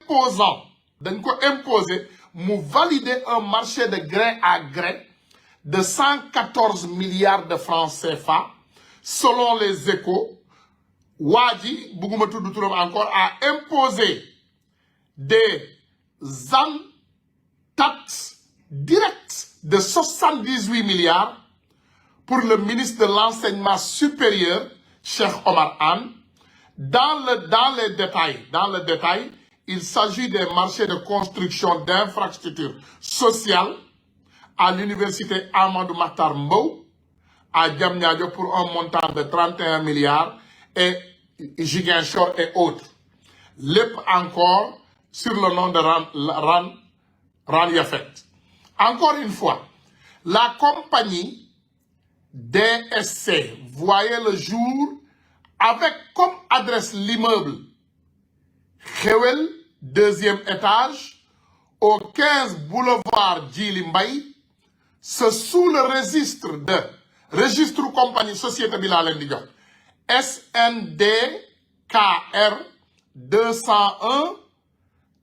imposant dañ ko imposer mu valider un marché de gré à gré de 114 milliards de francs CFA selon les Échos. Wadi buguma tuddu turam encore a imposé des taxes directes de 78 milliards pour le ministre de l'enseignement supérieur, Cheikh Omar Anne. Dans le détail, il s'agit des marchés de construction d'infrastructures sociales à l'université Amadou Mahtar Mbow, à Diamniadio pour un montant de 31 milliards et Ziguinchor et autres. Lep encore sur le nom de Ran Yafet. Encore une fois, la compagnie DSC voyait le jour avec comme adresse l'immeuble Khewel, 2e étage, au 15 boulevard Djili Mbaye, c'est sous le registre compagnie société Bilal Ndigo, SNDKR 201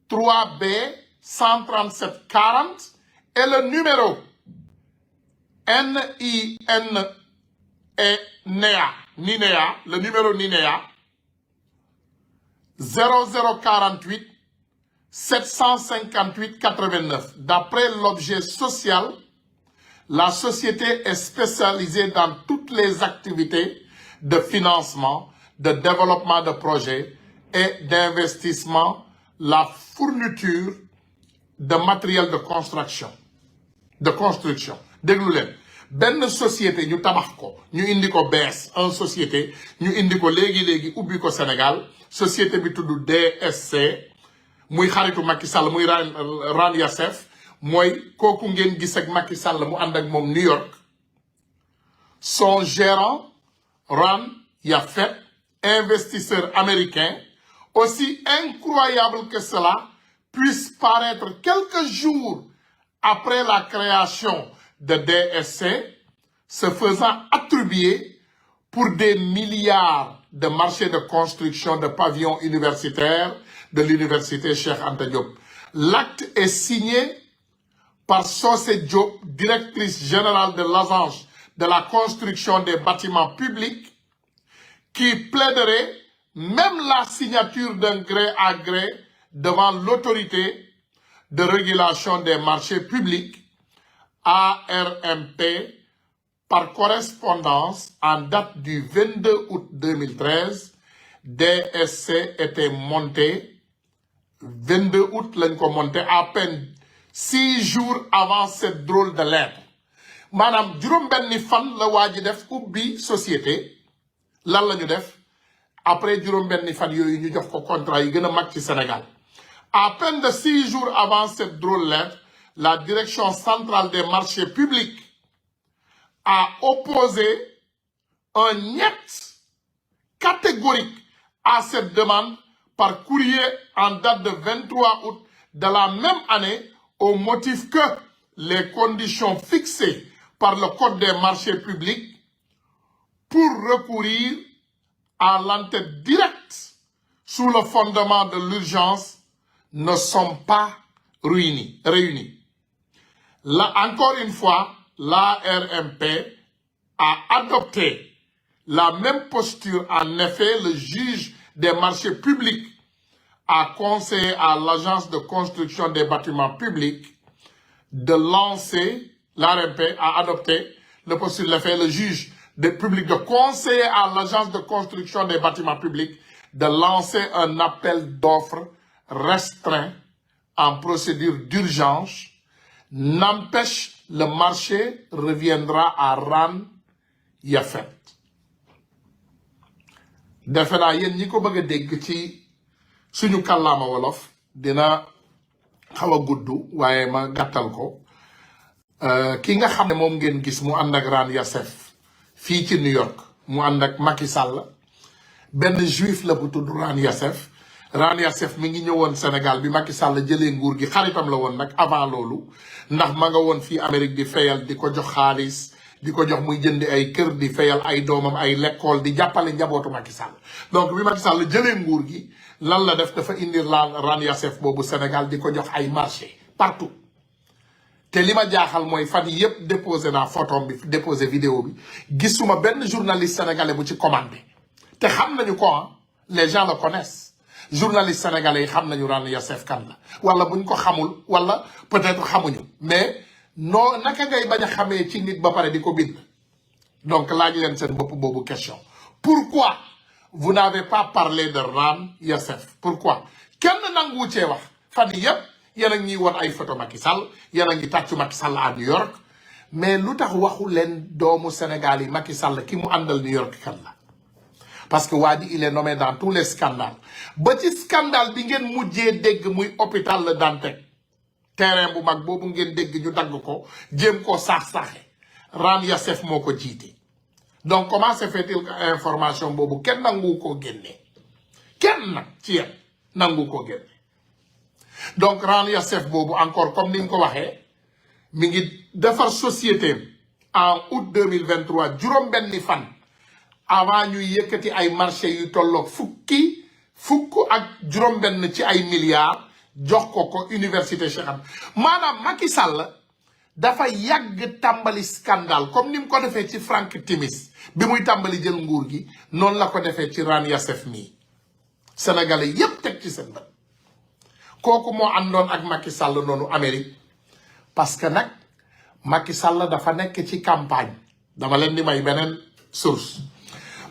3B 137 40 et le numéro NINEA, le numéro NINEA 0048 758 89. D'après l'objet social, la société est spécialisée dans toutes les activités de financement, de développement de projets et d'investissement, la fourniture de matériel de construction. Déglu leen benn société ñu tabax ko ñu indi ko bees un société ñu indi ko léegi ubbi ko Sénégal société bi tudd DSC muy xaritu Macky Sall muy Ran Yacef mooy kooku ngeen gis ak Macky Sall mu ànd ak moom New York. Son gérant Ran Yafet, investisseur américain, aussi incroyable que cela puisse paraître quelques jours après la création de DSC, se faisant attribuer pour des milliards de marchés de construction de pavillons universitaires de l'université Cheikh Anta Diop. L'acte est signé par Socé Diop, directrice générale de l'agence de la construction des bâtiments publics, qui plaiderait même la signature d'un gré à gré devant l'autorité de régulation des marchés publics, ARMP, par correspondance en date du 22 août 2013. DSC était monté, 22 août lañ ko monté, à peine 6 jours avant cette drôle de lettre. Madame, juróom-benni fan la waa ji def ubbi société lan la ñu def après juróom-benni fan yooyu ñu jox ko contrat yi gën a mag ci Sénégal. À peine de 6 jours avant cette drôle lettre, la direction centrale des marchés publics a opposé un niet catégorique à cette demande par courrier en date de 23 août de la même année au motif que les conditions fixées par le Code des marchés publics pour recourir à l'enquête directe sous le fondement de l'urgence ne sont pas réunis. Là, encore une fois, l'ARMP a adopté la même posture. En effet, le juge des marchés publics a conseillé à l'agence de construction des bâtiments publics de lancer, l'ARMP a adopté le posture. L'effet, le juge des publics de conseiller à l'agence de construction des bâtiments publics de lancer un appel d'offres restreint en procédure d'urgence. N'empêche, le marché reviendra à Ran Yafet. defe naa yéen ñi ko bëgg a dégg ci suñu kàllaama wolof dina xaw a gudd waaye ma gàttal ko. Ki nga xam ne moom ngeen gis mu ànd ak Ran Yacef fii ci New York mu ànd ak Macky Sall benn juif la bu tudd Ran Yacef. Ran Yacef mi ngi ñëwoon Sénégal bi Macky Sall jëlee nguur gi xaritam la woon nag avant loolu ndax ma nga woon fii Amérique di fayal di ko jox xaalis di ko jox muy jëndi ay kër di fayal ay doomam ay lekkool di jàppale njabootu Macky Sall. Donc bi Macky Sall jëlee nguur gi lan la def dafa indi Raan Yasef boobu Sénégal di ko jox ay marché partout te li ma jaaxal mooy fan yépp déposé naa photo bi déposé vidéo bi gisuma benn journaliste sénégalais bu ci commandé te xam nañu ko les gens le connaissent journaliste sénégalais yi xam nañu Raan Yasef kan la wala buñ ko xamul wala peut-être xamuñu mais non naka ngay bañ a xamee ci nit ba pare di ko bind donc laaj leen seen bopp boobu question pourquoi vous n'avez pas parlé de Raan Yasef pourquoi kenn nangu cee wax fan yépp yéen a ngi woon ay photo Macky Sall yéen a ngi tàccu Macky Sall à New York mais lu tax waxu leen doomu Sénégal yi Macky Sall ki mu àndal New York kan la parce que waa ji il est nommé dans tous les scandales ba ci scandale bi ngeen mujjee dégg muy hôpital Le Dantec terrain bu mag boobu ngeen dégg ñu dagg ko jéem koo saax-saaxe Raan Yasef moo ko jiite donc comment se fait-il que information boobu kenn nangu koo génne kenn nag ci yéen nangu koo génne donc Raan Yasef boobu encore comme ni nga ko waxee mi ngi defar société en août 2023 juróom-benni fan avant ñuy yëkkati ay marché yu tolloog fukk ak juróom-benn ci ay milliards jox ko université Cheikh Anta maanaam Macky Sall dafa yàgg tàmbali scandale comme ni mu ko defee ci Frank Timis bi muy tàmbali jël nguur gi noonu la ko defee ci Raan Yasef mii sénégalais yépp teg ci seen bët kooku moo àndoon ak Macky Sall noonu Amérique parce que nag Macky Sall dafa nekk ci campagne dama leen di may beneen source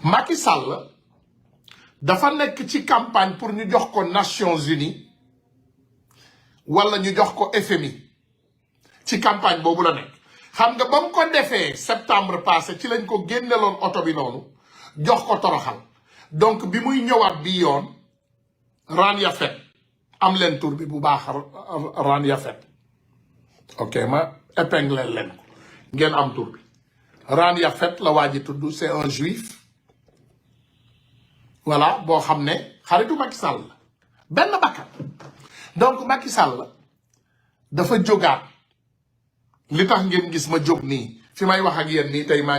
Macky Sall dafa nekk ci campagne pour ñu jox ko Nations Unies wala ñu jox ko FMI ci campagne boobu la nekk xam nga ba mu ko defee septembre passé ci lañ ko génneloon oto bi noonu jox ko toroxal donc bi muy ñëwaat bi yoon Raan Yasef am leen tur bi bu baax Raan Yasef ok ma épingle leen ko ngeen am tur bi Raan Yasef la waa ji tudd c'est un juif voilà boo xam ne xaritu Macky Sall la benn bakkan donc Macky Sall dafa jógaat li tax ngeen gis ma jóg nii fi may wax ak yéen nii tey maa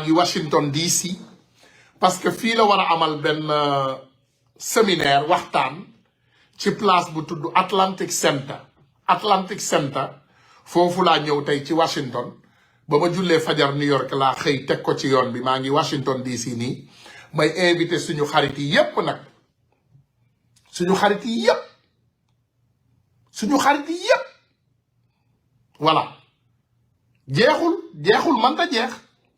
ngi Washington DC parce que fii la war a amal benn séminaire waxtaan ci place bu tudd Atlantic Center foofu laa ñëw tey ci Washington ba ma jullee fajar New York laa xëy teg ko ci yoon bi maa ngi Washington DC nii may invité suñu xarit yi yépp nag suñu xarit yi yépp voilà jeexul manta jeex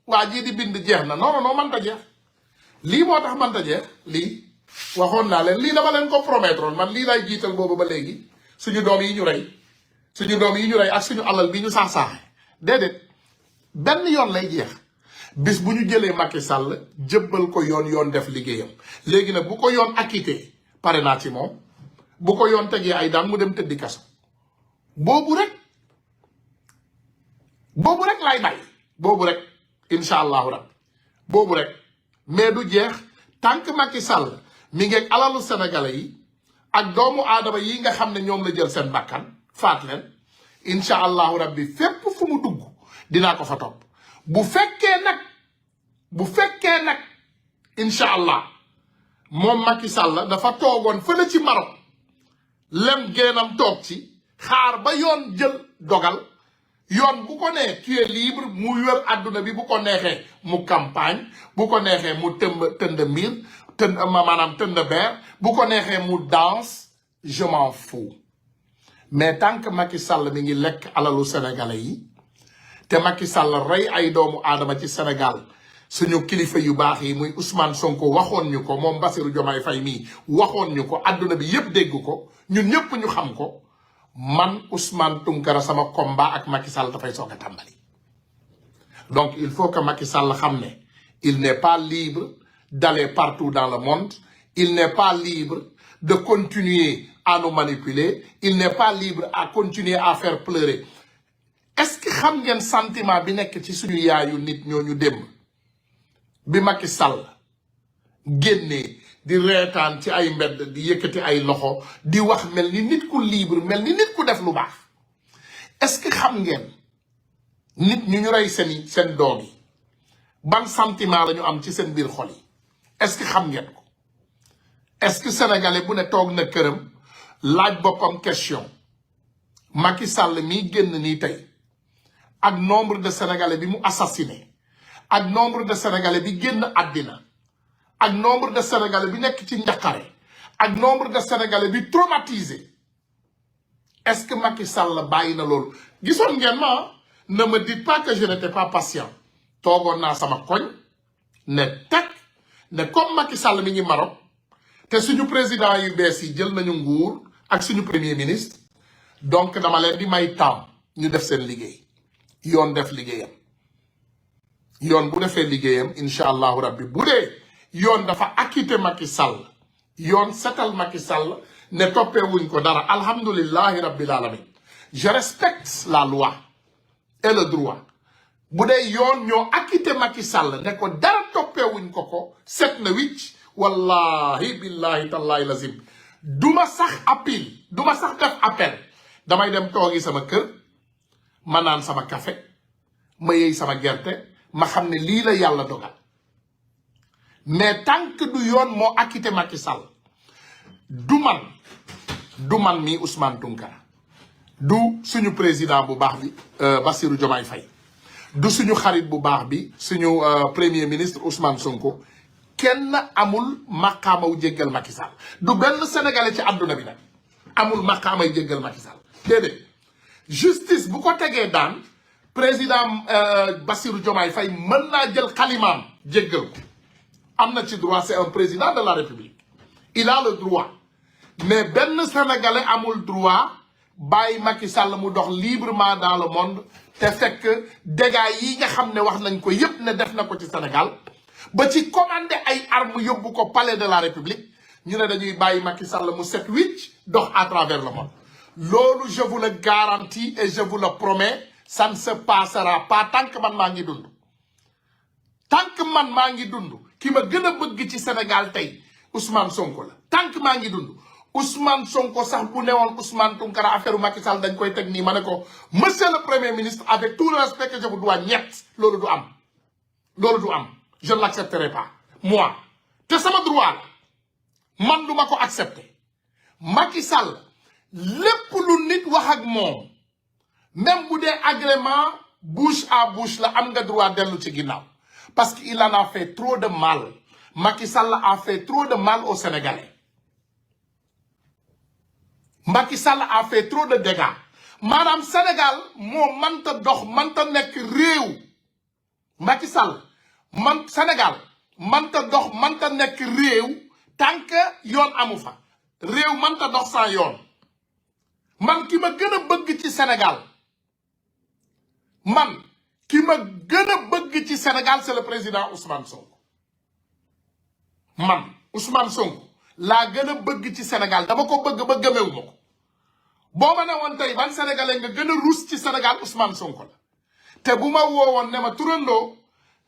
waa jii di bind jeex na non manta jeex lii moo tax manta jeex lii waxoon naa leen lii dama leen ko promettre man lii lay jiital boobu ba léegi suñu doom yi ñu rey ak suñu alal bi ñu saax-saaxe déedéet benn yoon lay jeex bis bu ñu jëlee Macky Sall jëbbal ko yoon def liggéeyam léegi nag bu ko yoon acquitté pare naa ci moom bu ko yoon tegee ay daan mu dem tëddi kaso boobu rek lay bàyyi boobu rek incha allahu rabbi boobu rek mais du jeex tant que Macky Sall mi ngi ak alalu sénégalais yi ak doomu aadama yi nga xam ne ñoom la jël seen bakkan faat leen incha allahu rabbi fépp fu mu dugg dinaa ko fa topp bu fekkee nag incha allah moom Macky Sall dafa toogoon fële ci Maroc lem génnam toog ci xaar ba yoon jël dogal yoon bu ko nee tu es libre mu wër àdduna bi bu ko neexee mu campagne bu ko neexee mu tënd beer bu ko neexee mu danse je m'en fous mais tant que Macky Sall mi ngi lekk alalu sénégalais yi te Macky Sall rey ay doomu aadama ci Sénégal suñu kilifa yu baax yi muy Ousmane Sonko waxoon ñu ko moom Bassirou Diomaye Faye mii waxoon ñu ko àdduna bi yépp dégg ko ñun ñépp ñu xam ko man Ousmane Tounkara sama combat ak Macky Sall dafay soog a tàmbali donc il faut que Macky Sall xam ne il n'est pas libre d'aller partout dans le monde il n'est pas libre de continuer à nous manipuler il n'est pas libre à continuer à faire pleurer est-ce que xam ngeen sentiment bi nekk ci suñu yaayu nit ñooñu démb bi Macky Sall génnee di reetaan ci ay mbedd di yëkkati ay loxo di wax mel ni nit ku libre mel ni nit ku def lu baax est-ce que xam ngeen nit ñu rey seen doom yi ban sentiment la ñu am ci seen biir xol yi est-ce que xam ngeen ko est-ce que sénégalais bu ne toog na këram laaj boppam question Macky Sall mi génn nii tey ak nombre de sénégalais bi mu assassiné ak nombre de sénégalais bi génn àddina ak nombre de sénégalais bi nekk ci njaqare ak nombre de sénégalais bi traumatisé est-ce que Macky Sall bàyyi na loolu gisoon ngeen ma ne me dites pas que je n'étais pas patient toogoon naa sama koñ ne teg ne comme Macky Sall mi ngi Maroc te suñu président yu bees yi jël nañu nguur ak suñu premier ministre donc dama leen di may temps ñu def seen liggéey yoon def liggéeyam yoon bu defee liggéeyam incha allahu rabbi bu dee yoon dafa acquitté Macky Sall yoon setal Macky Sall ne toppee wuñ ko dara alhamdulillahi rabbil alamin je respecte la loi et le droit bu dee yoon ñoo acquitté Macky Sall ne ko dara toppee wuñ ko set na wicc wallahi billahi tallahi lazim duma sax appel duma sax def appel damay dem toogi sama kër ma naan sama café ma yey sama gerte ma xam ne lii la yàlla dogal mais tant que du yoon moo acquitté Macky Sall du man mi Ousmane Tounkara du suñu président bu baax bi Bassirou Diomaye Faye du suñu xarit bu baax bi suñu premier ministre Ousmane Sonko kenn amul maqaamaw jéggal Macky Sall du benn sénégalais ci àdduna bi nag amul maqaamay jéggal Macky Sall déedéet justice bu ko tegee daan président Bassirou Diomaye Faye mën naa jël xalimaam jéggal ko am na ci droit c'est un président de la République il a le droit mais benn sénégalais amul droit bàyyi Macky Sall mu dox librement dans le monde te fekk dégâts yi nga xam ne wax nañ ko yépp ne def na ko ci Sénégal ba ci commandé ay armes yóbbu ko palais de la République ñu ne dañuy bàyyi Macky Sall mu set wicc dox à travers le monde loolu je vous le garantis et je vous le promets ça ne se passera pas tant que man maa ngi dund tant que man maa ngi dund ki ma gën a bëgg ci Sénégal tey Ousmane Sonko la tant que maa ngi dund Ousmane Sonko sax bu newoon Ousmane Tounkara affaire Macky Sall dañ koy teg nii ma ne ko monsieur le premier ministre avec tout le respect que je vous dois ñett loolu du am loolu du am je ne l'accepterai pas moi te sama droit la man du ma ko accepter Macky Sall lépp lu nit wax ak moom même bu dee agrément bouche à bouche la am nga droit dellu ci ginnaaw parce que il en a fait trop de mal Macky Sall a fait trop de mal aux Sénégalais Macky Sall a fait trop de dégâts maanaam Sénégal moo manta dox manta nekk réew Macky Sall Sénégal manta dox manta nekk réew tant que yoon amu fa réew manta dox sans yoon man ki ma gën a bëgg ci Sénégal man ki ma gën a bëgg ci Sénégal c'est le président Ousmane Sonko man Ousmane Sonko laa gën a bëgg ci Sénégal dama ko bëgg ba gëmewu ma ko boo ma ne woon tey ban sénégalais nga gën a ruus ci Sénégal Ousmane Sonko la te bu ma woowoon ne ma turandoo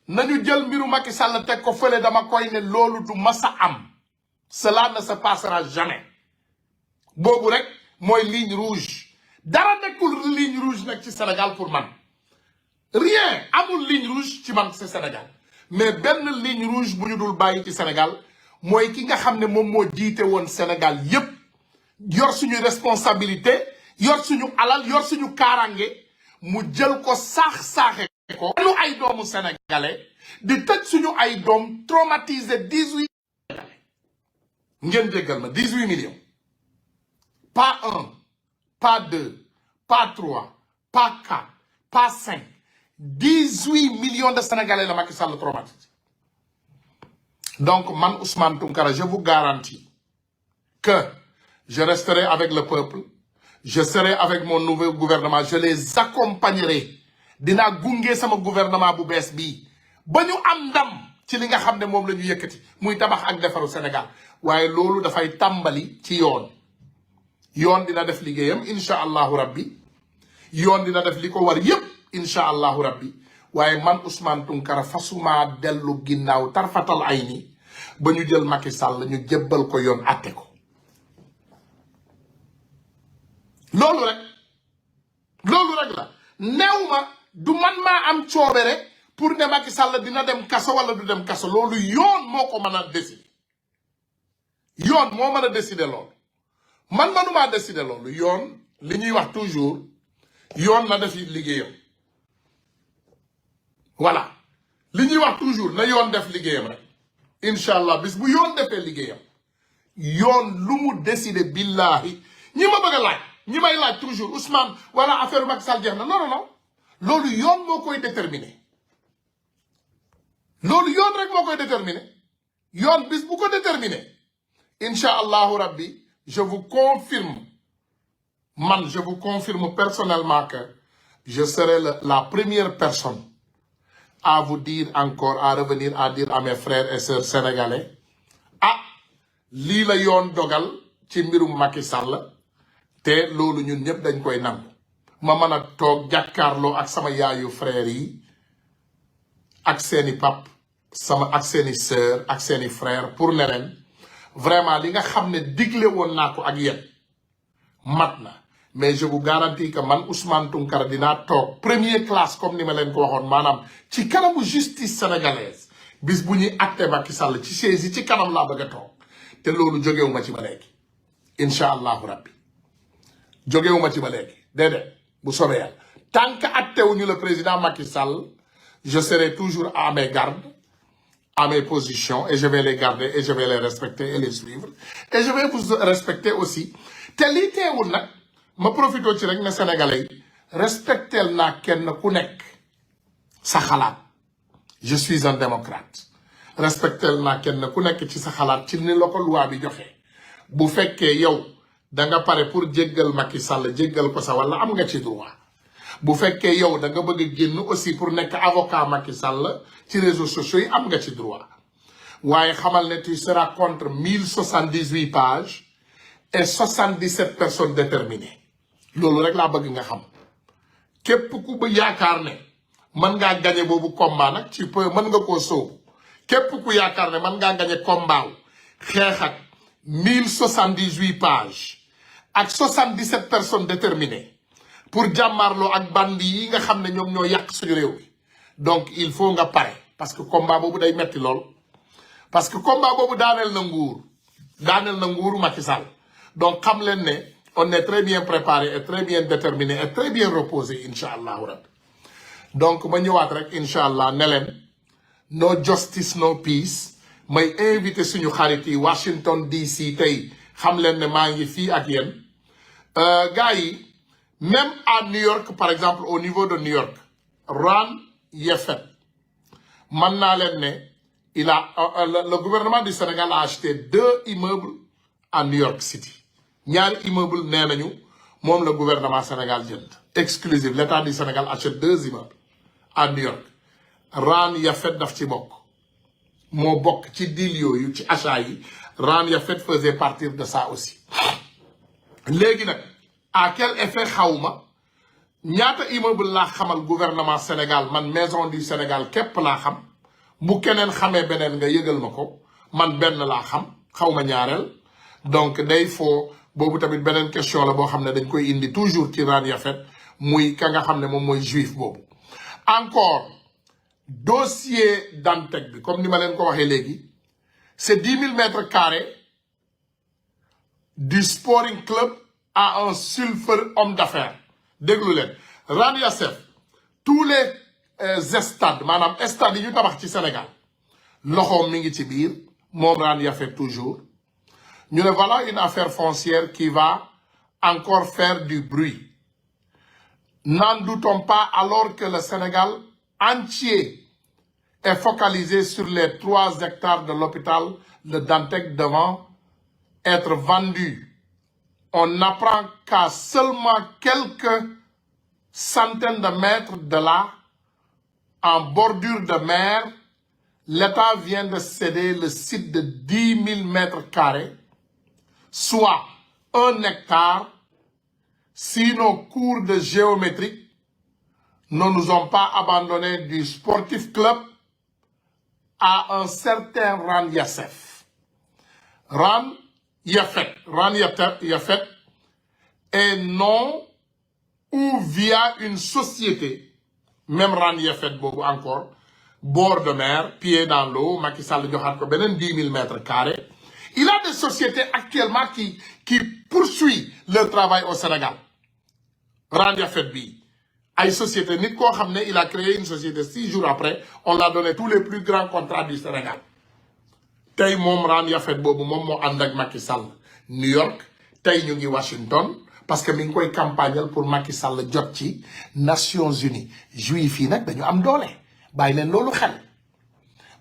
nañu jël mbiru Macky Sall teg ko fële dama koy ne loolu du masa am cela ne se passera jamais boobu rek mooy ligne rouge dara nekkul ligne rouge nag ci Sénégal pour man rien amul ligne rouge ci man ci Sénégal mais benn ligne rouge bu ñu dul bàyyi ci Sénégal mooy ki nga xam ne moom moo jiite woon Sénégal yépp yor suñu responsabilité yor suñu alal yor suñu kaaraange mu jël ko saax-saaxe ko lu ay doomu sénégalais di tëj suñu ay doom traumatisé 18 ngeen jéggal ma 18 millions pas 1 pas 2 pas 3 pas 4 pas 5 18 millions de sénégalais la Macky Sall traumatisé donc man Ousmane Tounkara je vous garantis que je resterai avec le peuple je serai avec mon nouveau gouvernement je les accompagnerai dinaa gunge sama gouvernement bu bees bii ba ñu am ndam ci li nga xam ne moom la ñu yëkkati muy tabax ak defaru Sénégal waaye loolu dafay tàmbali ci yoon dina def liggéeyam incha allahu rabbi yoon dina def li ko war yépp incha allahu rabbi waaye man Ousmane Tounkara fasuma dellu ginnaaw tarfatal ay ni ba ñu jël Macky Sall ñu jébbal ko yoon atte ko loolu rek la neew ma du man maa am coobere pour ne Macky Sall dina dem kaso wala du dem kaso loolu yoon moo ko mën a décider yoon moo mën a décider loolu man manumaa décider loolu yoon li ñuy wax toujours yoon na def liggéeyam voilà li ñuy wax toujours na yoon def liggéeyam rek incha allah bis bu yoon defee liggéeyam yoon lu mu décider billahi ñi ma bëgg a laaj ñi may laaj toujours Ousmane wala affaire Macky Sall jeex na non non non loolu yoon moo koy déterminer loolu yoon rek moo koy déterminer yoon bis bu ko déterminer incha allahu rabbi je vous confirme personnellement que je serai la première personne à vous dire encore à revenir à dire à mes frères et sœurs sénégalais ah lii la yoon dogal ci mbirum Macky Sall te loolu ñun ñëpp dañ koy nangu ma mën a toog jàkkaarloo ak sama yaayu frères yi ak seeni pap ak seeni sœur ak seeni frère pour ne leen vraiment li nga xam ne digle woon naa ko ak yéen mat na mais je vous garantis que man Ousmane Tounkara dinaa toog première classe comme ni ma leen ko waxoon maanaam ci kanamu justice sénégalaise bis bu ñuy acté Macky Sall ci chaise yi ci kanam laa bëgg a toog te loolu jógewu ma ci ba léegi incha allahu rabbi jógewu ma ci ba léegi déedéet bu soobee yàlla tant que acté wuñu le président Macky Sall je serai toujours à mes gardes à mes positions et je vais les garder et je vais les respecter et les suivre et je vais vous respecter aussi te lii teewul nag ma profité ci rek ne sénégalais yi respectel naa kenn ku nekk sa xalaat je suis un démocrate respectel naa kenn ku nekk ci sa xalaat ci ni la ko loi bi joxe bu fekkee yow da nga pare pour jéggal Macky Sall jéggal ko sa wala am nga ci droit bu fekkee yow da nga bëgg a génn aussi pour nekk avocat Macky Sall ci réseaux sociaux yi am nga ci droit waaye xamal ne tu seras contre 1078 pages et 77 personnes déterminées loolu rek laa bëgg nga xam képp ku ba yaakaar ne mën ngaa gañe boobu combat nag ci peu mën nga koo sóobu képp ku yaakaar ne mën ngaa gañe combat xeex ak 1078 pages ak 77 personnes déterminées pour jàmmarloo ak bandi yi nga xam ne ñoom ñoo yàq suñu réew bi donc il faut nga pare parce que combat boobu day metti lool parce que combat boobu daaneel na nguuru Macky Sall donc xam leen ne on est très bien préparé et très bien déterminé et très bien reposé incha allahu rabbi donc ma ñëwaat rek incha allah ne leen no justice no peace may invité suñu xarit yi Washington DC tey xam leen ne maa ngi fii ak yéen gars yi même à New York par exemple au niveau de New York Ron Yefet man naa leen ne le gouvernement du Sénégal a acheté 2 immeubles à New York City ñaari immeuble nee nañu moom le gouvernement Sénégal jënd exclusive l'état du Sénégal achète 2 immeubles à New York Ron Yefet daf ci bokk moo bokk ci deal yooyu ci achat yi Ron Yefet faisait partir de ça aussi léegi nag à quel effet xawma ñaata immeuble laa xamal gouvernement Sénégal man maison du Sénégal képp laa xam bu keneen xamee beneen nga yëgal ma ko man benn laa xam xawma ñaareel donc day foo boobu tamit beneen question la boo xam ne dañ koy indi toujours ci Ron Yefet muy ka nga xam ne moom mooy juif boobu encore dossier Dantec bi comme ni ma leen ko waxee léegi c'est 10 000 mètres carrés du Sporting Club à un sulfureux homme d'affaires déglu leen Ron Yefet tous les stades maanaam stades yi ñu tabax ci Sénégal loxoom mi ngi ci biir moom Ron Yefet toujours ñu ne voilà une affaire foncière qui va encore faire du bruit n'en doutons pas alors que le Sénégal entier est focalisé sur les 3 hectares de l'hôpital de Dantec devant être vendu. On apprend qu'à seulement quelques centaines de mètres de là, en bordure de mer, l'État vient de céder le site de 10 000 mètres carrés, soit 1 hectare, si nos cours de géométrie ne nous ont pas abandonné du sportif club à un certain Ron Yefet. Ron Yefet est non ou via une société, même Ron Yefet boobu encore, bord de mer, pied dans l'eau, Macky Sall joxaat ko beneen 10 000 mètres carrés. Il a des sociétés actuellement qui poursuivent leur travail au Sénégal. Randia Fedbi. Ay société, nit ko xamné, il a créé une société 6 jours après, on l'a donné tous les plus grands contrats du Sénégal. Tay mom Randia Fed bobu mom mo and ak Macky Sall New York, tay ñu ngi Washington parce que mi ngi koy campagnal pour Macky Sall jot ci Nations Unies. Juifs yi nak dañu am doolé. Bay leen lolu xel.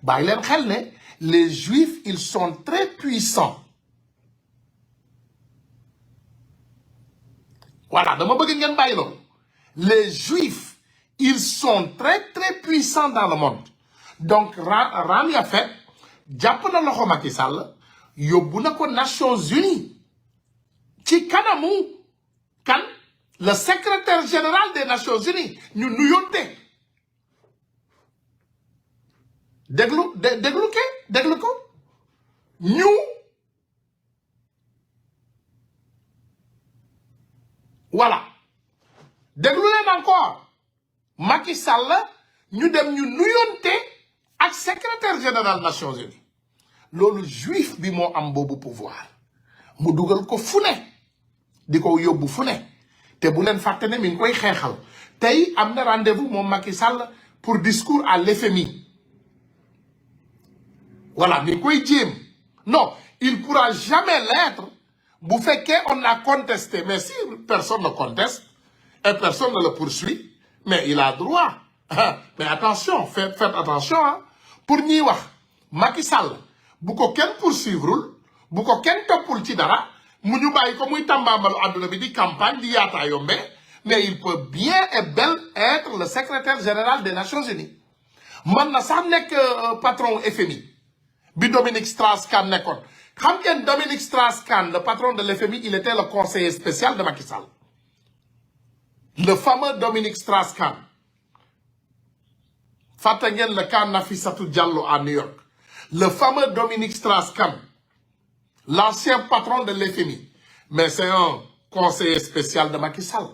Bay leen xel né les Juifs, ils sont très puissants. Voilà, dama bëgg ngeen bay lolu. Les Juifs, ils sont très très puissants dans le monde. Donc Randia Fed jàpp na loxo Macky Sall yóbbu na ko Nations Unies ci kanamu kan le secrétaire général des Nations Unies ñu nuyonte déglu ko ñu voilà déglu leen encore Macky Sall ñu dem ñu nuyonte ak secrétaire général Nations Unies loolu juif bi moo am boobu pouvoir mu dugal ko fu ne di ko yóbbu fu ne te bu leen fàtte ne mi ngi koy xeexal tey am na rendez-vous moom Macky Sall pour discours à l'FMI voilà mi ngi koy jéem non il pourra jamais l'être bu fekkee on a contesté mais si personne ne conteste et personne ne le poursuit mais il a droit mais attention faites attention hein. Pour ñi wax Macky Sall bu ko kenn poursuivrul bu ko kenn toppul ci dara mu ñu bàyyi ko muy tambambalu àdduna bi di campagne di yaataa yombe mais il peut bien et bel être le secrétaire général des Nations Unies man na sax nekk patron FMI bi Dominique Strauss-Kahn nekkoon xam ngeen Dominique Strauss-Kahn le patron de l'FMI il était le conseiller spécial de Macky Sall le fameux Dominique Strauss-Kahn fàtte ngeen le cas Nafissatou Diallo à New York le fameux Dominique Strauss-Kahn l'ancien patron de l'FMI mais c'est un conseiller spécial de Macky Sall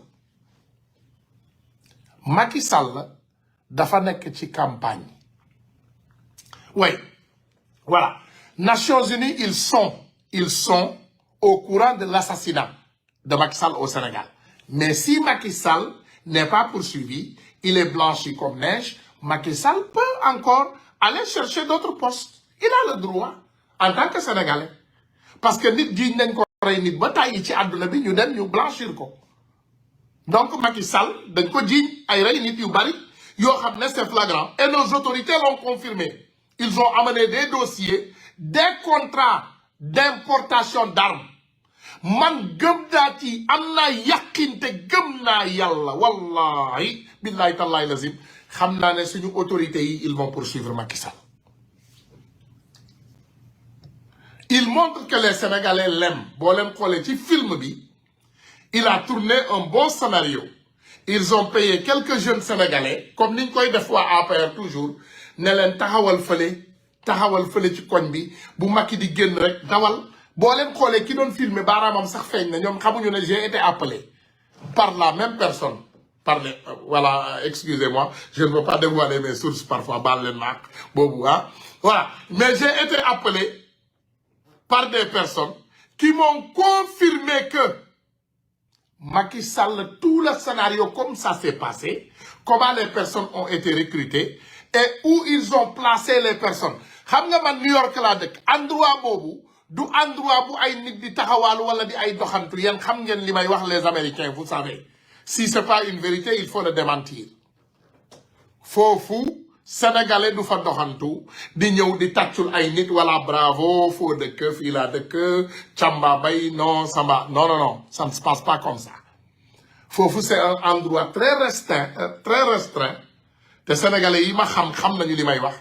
Macky Sall dafa nekk ci campagne oui voilà Nations Unies ils sont au courant de l'assassinat de Macky Sall au Sénégal mais si Macky Sall n'est pas poursuivi il est blanchi comme neige Macky Sall peut encore aller chercher d'autres postes. Il a le droit en tant que Sénégalais. Parce que nit jiñ nañ ko rey nit ba tàyyi ci àdduna bi ñu dem ñu blanchir ko. Donc Macky Sall dañ ko jiñ ay rey nit yu bari yoo xam ne c'est flagrant. Et nos autorités l'ont confirmé. Ils ont amené des dossiers, des contrats d'importation d'armes. Man gëm naa ci am naa yaqin te gëm naa yàlla wallahi billahi tallahi lazim xam naa ne suñu autorités yi ils vont poursuivre Macky Sall. Il montre que les Sénégalais l'aiment. Boo leen xoolee ci film bi il a tourné un bon scénario. Ils ont payé quelques jeunes Sénégalais comme niñ koy def waa APR toujours ne leen taxawal fële ci koñ bi bu Macky di génn rek dawal. Boo leen xoolee ki doon filmer baaraamam sax feeñ na ñoom xamuñu ne j'ai été appelé par la même personne voilà excusez-moi je ne veux pas dévoiler mes sources parfois baal leen ma ak boobu voilà mais j'ai été appelé par des personnes qui m'ont confirmé que Macky Sall tout le scénario comme ça s'est passé comment les personnes ont été recrutées et où ils ont placé les personnes xam nga man New York laa dëkk endroit boobu du endroit bu ay nit di taxawaalu wala di ay doxantu yéen xam ngeen li may wax les Américains vous savez si c'est pas une vérité il faut le démentir foofu Sénégalais du fa doxantu di ñëw di tàccul ay nit wala bravo foo dëkk fii laa dëkk Camba Bay non Samba non ça ne se passe pas comme ça foofu c'est un endroit très restreint te Sénégalais yi ma xam nañu li may wax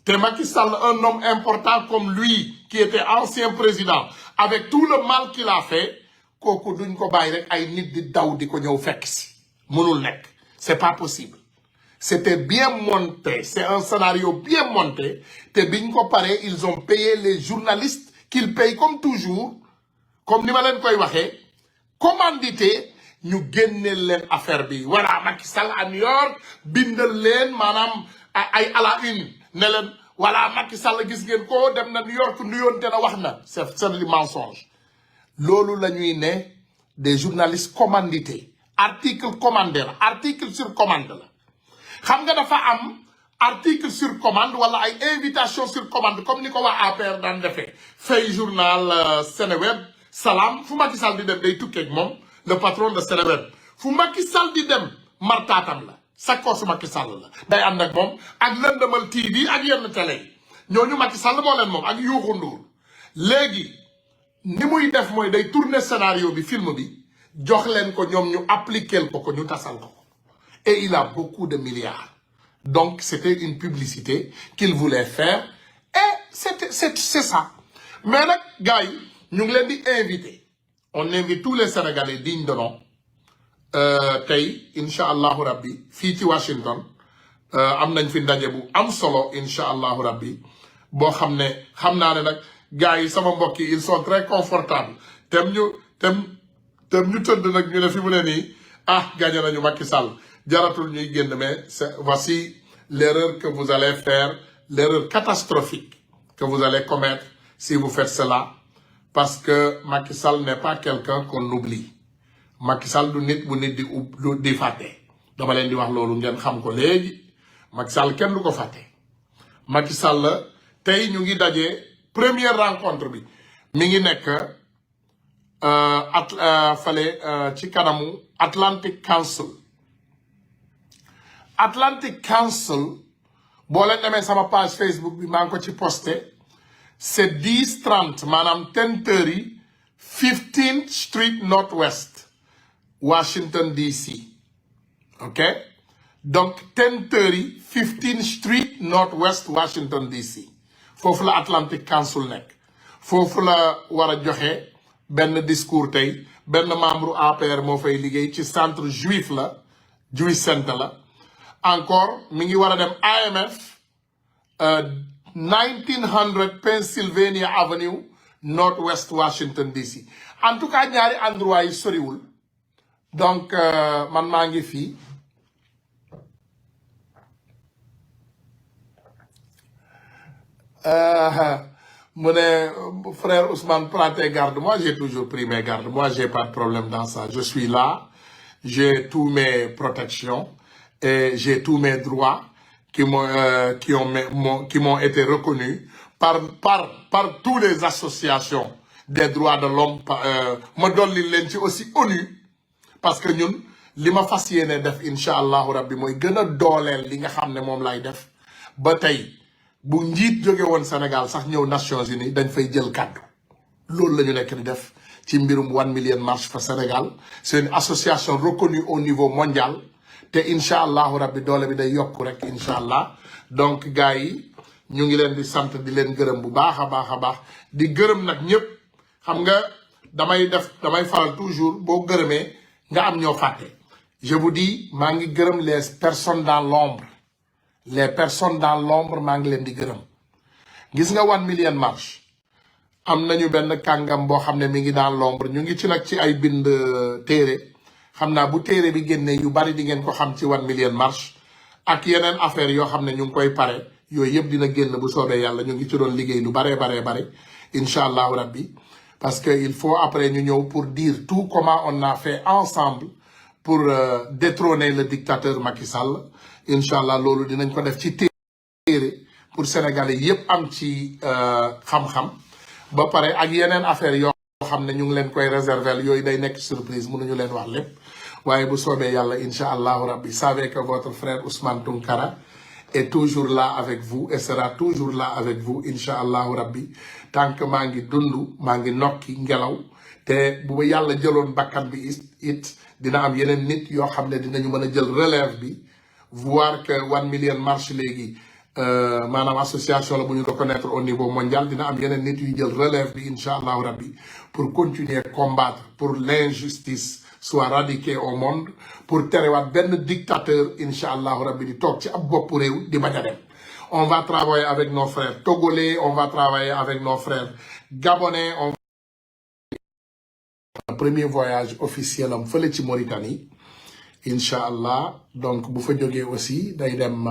te Macky Sall un homme important comme lui qui était ancien président avec tout le mal qu'il a fait kooku duñ ko bàyyi rek ay nit di daw di ko ñëw fekk si mënul nekk c'est pas possible c'était bien monté c'est un scénario bien monté te biñ ko paree ils ont payé les journalistes qu'ils payent comme toujours comme ni ma leen koy waxee commandité ñu génneel leen affaire bi voilà Macky Sall à New York bindal leen maanaam ay à la une ne leen voilà Macky Sall gis ngeen ko dem na New York nuyoonte na wax na c'est du mensonge loolu la ñuy ne des journalistes commandités article commandé la article sur commande la xam nga dafa am article sur commande wala ay invitation sur commande comme ni ko waa APR daan defee fay journal Seneweb Salam fu Macky Sall di dem day tukkeeg moom le patron de Seneweb fu Macky Sall di dem martaatam la sakkoosu Macky Sall la day ànd ak moom ak lëndëmal TV ak yenn télé yi ñooñu Macky Sall moo leen moom ak Youkhou Ndour léegi ni muy def mooy day tourner scénario bi film bi jox leen ko ñoom ñu appliquer ko ñu tasal ko et il a beaucoup de milliards donc c'était une publicité qu'il voulait faire et c'est ça mais nag gars yi ñu ngi leen di invité on invite tous les Sénégalais dignes de nom tey incha allahu rabbi fii ci Washington am nañ fi ndaje bu am solo incha allahu rabbi boo xam naa ne nag gars yi sama mbokk yi ils sont très confortables tem ñu tëdd nag ñu ne fi mu ne nii gagné nañu Macky Sall jaratul ñuy génn mais voici l'erreur que vous allez faire l'erreur catastrophique que vous allez commettre si vous faites cela parce que Macky Sall n'est pas quelqu'un qu'on oublie Macky Sall du nit bu nit di fàtte dama leen di wax loolu ngeen xam ko léegi Macky Sall kenn du ko fàtte Macky Sall tey ñu ngi daje première rencontre bi mi ngi nekk fale ci kanamu Atlantic Council boo leen demee sama page Facebook bi maa ngi ko ci posté c'est 10:30 maanaam 10:30 15th Street Northwest Washington DC ok donc 10:30 15th Street Northwest Washington DC foofu la Atlantic Council nekk foofu la war a joxe benn discours tey benn membre APR moo fay liggéey ci centre juif la Jewish Center la encore mi ngi war a dem IMF 1900 Pennsylvania Avenue Northwest Washington DC en tout cas ñaari endroit yi soriwul donc man maa ngi fii mu ne frère Ousmane prends tes gardes moi j'ai toujours pris mes gardes moi j'ai pas de problème dans ça je suis là j'ai tous mes protections et j'ai tous mes droits qui m'ont été reconnus par toutes les associations des droits de l'homme ma dolli leen ci aussi ONU parce que ñun li ma fas yéene def incha allahu rabbi mooy gën a dooleel li nga xam ne moom lay def ba tey bu njiit jóge woon Sénégal sax ñëw Nations Unies dañ fay jël kàddu loolu la ñu nekk di def ci mbirum 1 million marche for Sénégal c'est une association reconnue au niveau mondial te incha allahu rabbi doole bi day yokku rek incha allah donc gars yi ñu ngi leen di sant di leen gërëm bu baax a baax di gërëm nag ñëpp xam nga damay faral toujours boo gërëmee nga am ñoo fàtte je vous dis maa ngi gërëm les personnes dans l'ombre maa ngi leen di gërëm gis nga 1 million marche am nañu benn kàngam boo xam ne mi ngi dans l'ombre ñu ngi ci nag ci ay bind téere xam naa bu téere bi génnee yu bari di ngeen ko xam ci 1 million marche ak yeneen affaire yoo xam ne ñu ngi koy pare yooyu yëpp dina génn bu soobee yàlla ñu ngi ci doon liggéey lu bare incha allahu rabbi parce que il faut après ñu ñëw pour dire tout comment on a fait ensemble pour détrôner le dictateur Macky Sall incha allah loolu dinañ ko def ci téere pour Sénégalais yëpp am ci xam-xam ba pare ak yeneen affaire yoo xam ne ñu ngi leen koy réserver yooyu day nekk surprise mënuñu leen wax lépp waaye bu soobee yàlla incha allahu rabbi savez que votre frère Ousmane Tounkara est toujours là avec vous et sera toujours là avec vous incha allahu rabbi tant que maa ngi dund maa ngi nokki ngelaw te bu yàlla jëloon bakkan bi it dina am yeneen nit yoo xam ne dinañu mën a jël relève bi voir que 1 million marche léegi maanaam association la bu ñu reconnaître au niveau mondial dina am yeneen nit yu jël relève bi incha allahu rabbi pour continuer combattre pour l'injustice soit radiquée au monde pour terewaat benn dictateur incha allahu rabbi di toog ci ab bopp réew di bañ a dem on va travailler avec nos frères togolais on va travailler avec nos frères gabonais premier voyage officiel am fële ci Mauritanie incha allah donc bu fa jógee aussi day dem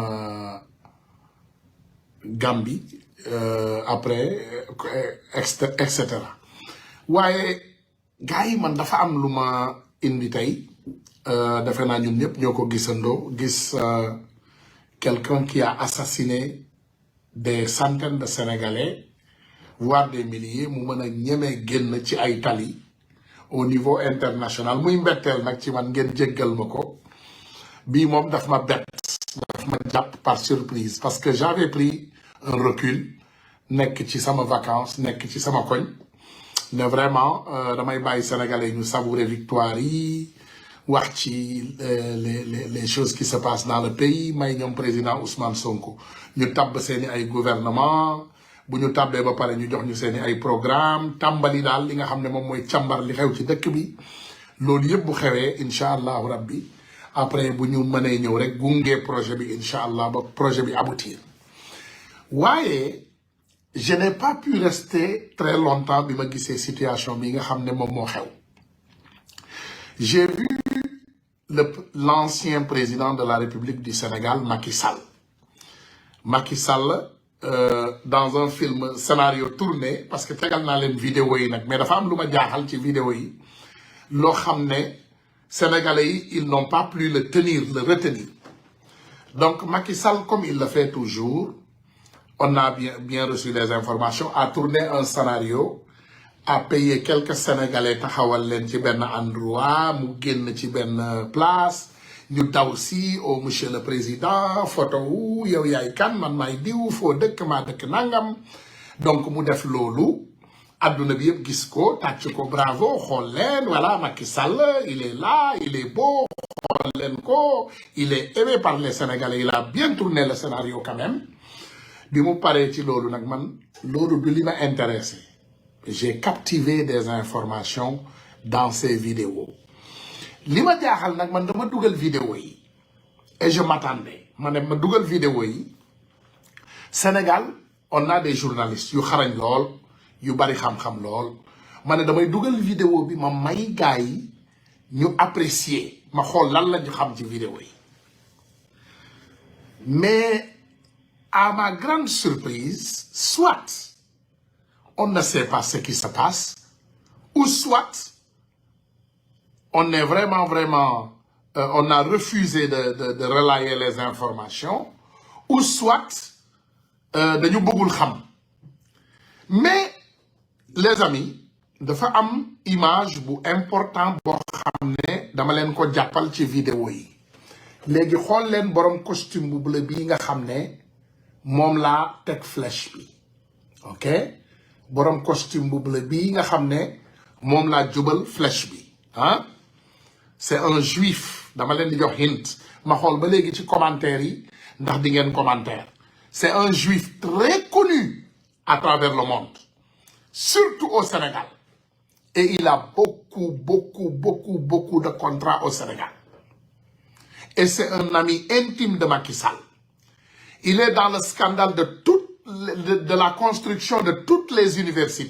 Gambie après etc. waaye gars yi man dafa am lu ma indi tey defe naa ñun ñëpp ñoo ko gisandoo gis quelqu'un qui a assassiné des centaines de Sénégalais voire des milliers mu mën a ñemee génn ci ay tali au niveau international muy mbetteel nag ci man ngeen jéggal ma ko bii moom daf ma bett daf ma jàpp par surprise parce que j'avais pris un recul nekk ci sama vacances nekk ci sama koñ ne vraiment damay bàyyi Sénégalais ñu savourer victoire yi wax ci les choses qui se passent dans le pays may ñoom président Ousmane Sonko ñu tabb seeni ay gouvernement bu ñu tabbee ba pare ñu jox ñu seeni ay programme tàmbali daal li nga xam ne moom mooy càmbar li xew ci dëkk bi loolu yëpp bu xewee incha allahu rabbi après bu ñu mënee ñëw rek gunge projet bi incha allah ba projet bi aboutir waaye je n'ai pas pu rester très longtemps bi ma gisee situation bi nga xam ne moom moo xew j'ai vu l'ancien président de la République du Sénégal Macky Sall dans un film scénario tourné parce que tegal naa leen vidéo yi nag mais dafa am lu ma jaaxal ci vidéo yi loo xam ne Sénégalais yi ils n'ont pas pu le retenir donc Macky Sall comme il le fait toujours on a bien reçu les informations a tourné un scénario a payé quelques Sénégalais taxawal leen ci benn endroit mu génn ci benn place ñu daw si au monsieur le président photo wu yow yaay kan man maay diw foo dëkk maa dëkk nangam donc mu def loolu adduna bi yëpp gis ko tàcc ko bravo xool leen voilà Macky Sall il est là il est beau xool leen ko il est aimé par les Sénégalais il a bien tourné le scénario quand même bi mu paree ci loolu nag man loolu du li ma intéressé j'ai captivé des informations dans ces vidéos li ma jaaxal nag man dama dugal vidéo yi et je m'attendais ma ne ma dugal vidéo yi Sénégal on a des journalistes yu xarañ lool yu bari xam-xam lool ma ne damay dugal vidéo bi ma may gars yi ñu apprécier ma xool lan la ñu xam ci vidéo yi mais à ma grande surprise soit on ne sait pas ce qui se passe ou soit on est vraiment on a refusé de relayer les informations ou soit dañu bëggul xam mais les amis dafa am image bu important boo xam ne dama leen ko jàppal ci vidéo yi léegi xool leen borom costume bu bleu bii nga xam ne moom laa teg flèche bi ok borom costume bu bleu bii nga xam ne moom laa jubal flèche bi ah c'est un juif dama leen di jox hint ma xool ba léegi ci commentaire yi ndax di ngeen commentaire c'est un juif très connu à travers le monde surtout au Sénégal et il a beaucoup de contrats au Sénégal et c'est un ami intime de Macky Sall il est dans le scandale de la construction de toutes les universités